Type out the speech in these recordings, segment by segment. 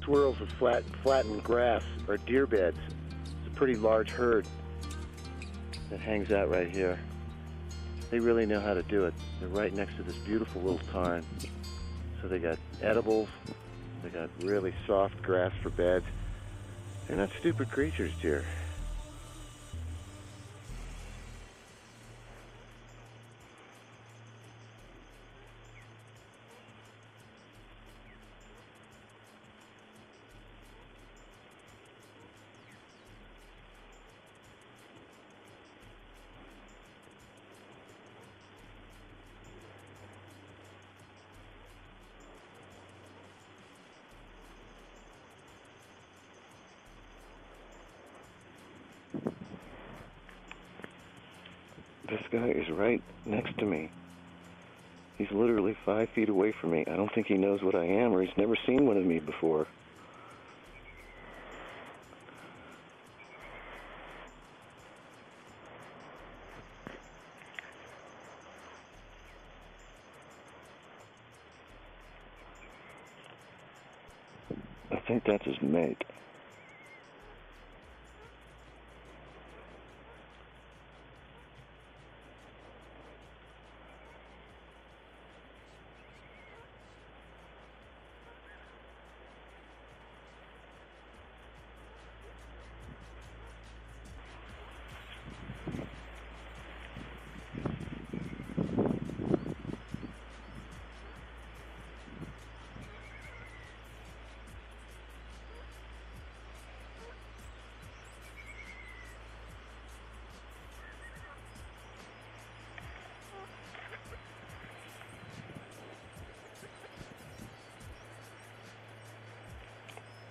Swirls of flattened grass or deer beds. It's a pretty large herd that hangs out right here. They really know how to do it. They're right next to this beautiful little tarn. So they got edibles, they got really soft grass for beds. They're not stupid creatures, deer. This guy is right next to me. He's literally 5 feet away from me. I don't think he knows what I am, or he's never seen one of me before. I think that's his mate.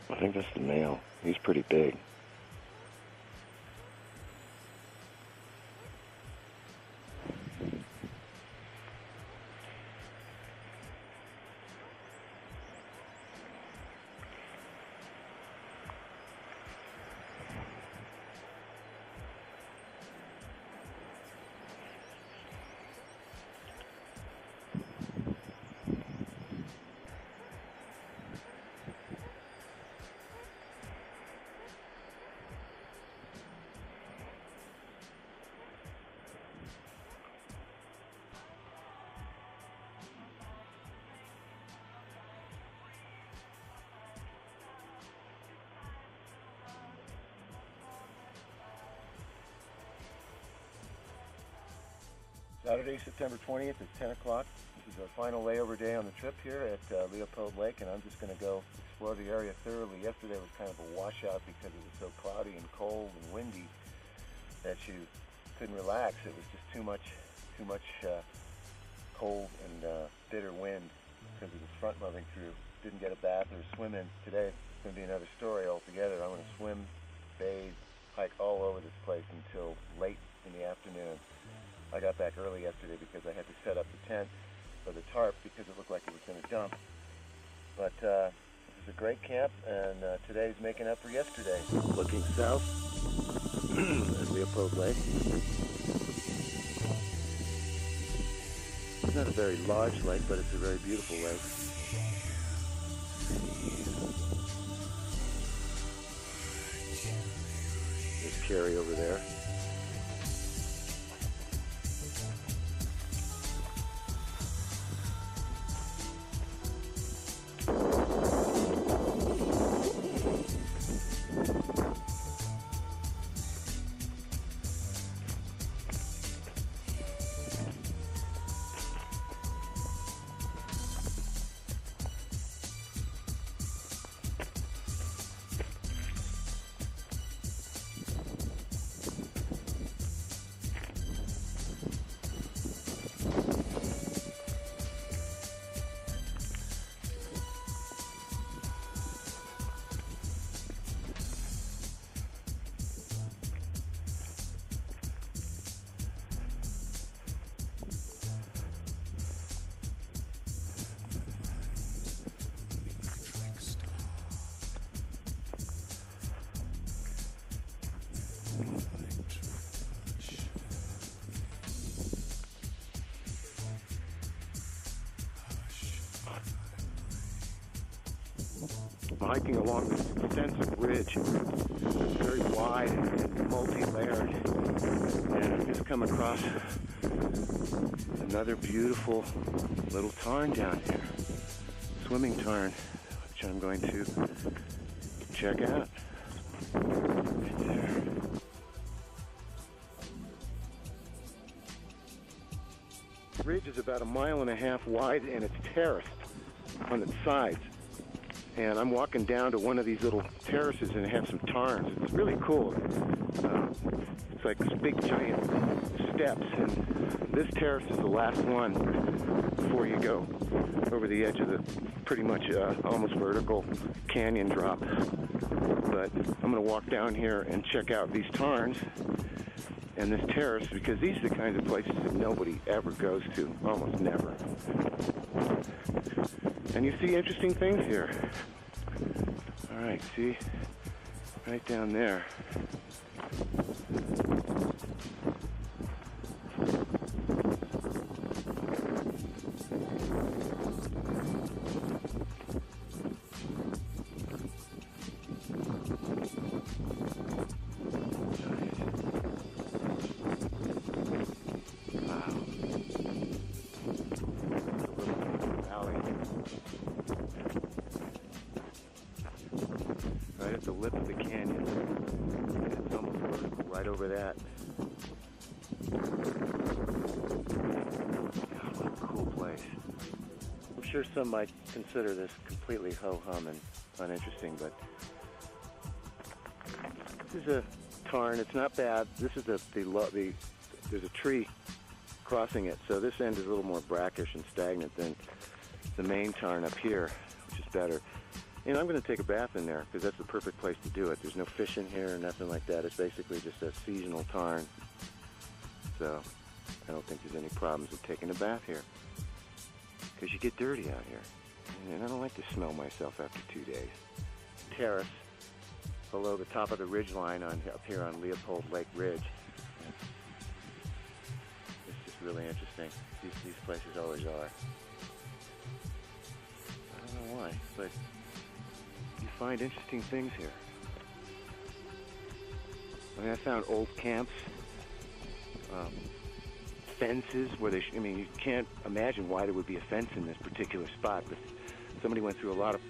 I think that's the male. He's pretty big. Saturday, September 20th is 10 o'clock. This is our final layover day on the trip here at Leopold Lake, and I'm just going to go explore the area thoroughly. Yesterday was kind of a washout because it was so cloudy and cold and windy that you couldn't relax. It was just too much cold and bitter wind because of the front moving through. Didn't get a bath or a swim in. Today it's going to be another story altogether. I'm going to swim, bathe, hike all over this place until late in the afternoon. I got back early yesterday because I had to set up the tent for the tarp because it looked like it was going to dump. But this is a great camp, and today's making up for yesterday. Looking south at Leopold Lake. It's not a very large lake, but it's a very beautiful lake. There's Carrie over there. I'm hiking along this extensive ridge, very wide and multi-layered, and I've just come across another beautiful little tarn down here, swimming tarn, which I'm going to check out. Right there. The ridge is about 1.5 miles wide, and it's terraced on its sides. And I'm walking down to one of these little terraces, and it has some tarns. It's really cool. It's like this big giant steps, and this terrace is the last one before you go over the edge of the pretty much almost vertical canyon drop. But I'm going to walk down here and check out these tarns and this terrace, because these are the kinds of places that nobody ever goes to, almost never. And you see interesting things here. All right, see? Right down there. Right at the lip of the canyon. It's almost vertical right over that. God, what a cool place. I'm sure some might consider this completely ho-hum and uninteresting, but this is a tarn. It's not bad. This is there's a tree crossing it, so this end is a little more brackish and stagnant than the main tarn up here, which is better. And I'm going to take a bath in there because that's the perfect place to do it. There's no fish in here or nothing like that. It's basically just a seasonal tarn. So I don't think there's any problems with taking a bath here, because you get dirty out here. And I don't like to smell myself after 2 days. Terrace below the top of the ridge line up here on Leopold Lake Ridge. It's just really interesting. These places always are. I don't know why, but you find interesting things here. I mean, I found old camps, fences where you can't imagine why there would be a fence in this particular spot, but somebody went through a lot of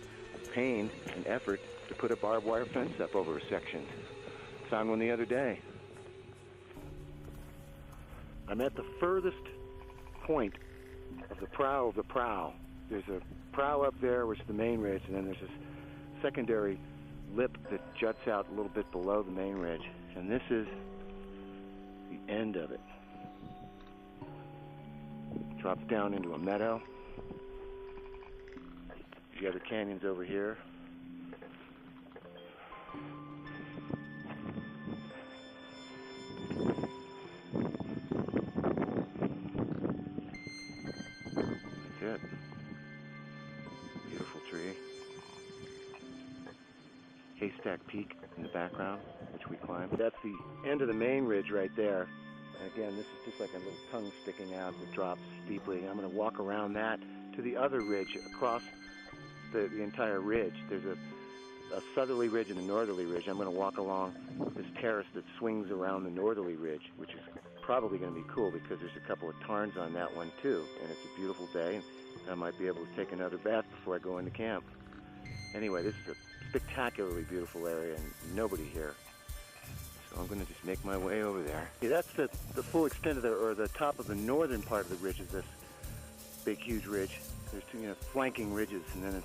pain and effort to put a barbed wire fence up over a section. Found one the other day. I'm at the furthest point of the prow of the prow. There's a prow up there, which is the main ridge, and then there's this secondary lip that juts out a little bit below the main ridge, and this is the end of it. Drops down into a meadow. The other canyons over here. That's it. Beautiful tree. Haystack Peak in the background, which we climbed. That's the end of the main ridge right there. And again, this is just like a little tongue sticking out that drops steeply. I'm going to walk around that to the other ridge across the entire ridge. There's a southerly ridge and a northerly ridge. I'm going to walk along this terrace that swings around the northerly ridge, which is probably going to be cool because there's a couple of tarns on that one too. And it's a beautiful day, and I might be able to take another bath before I go into camp. Anyway, this is a spectacularly beautiful area and nobody here. So I'm going to just make my way over there. See, that's the full extent of the top of the northern part of the ridge is this big, huge ridge. There's two flanking ridges, and then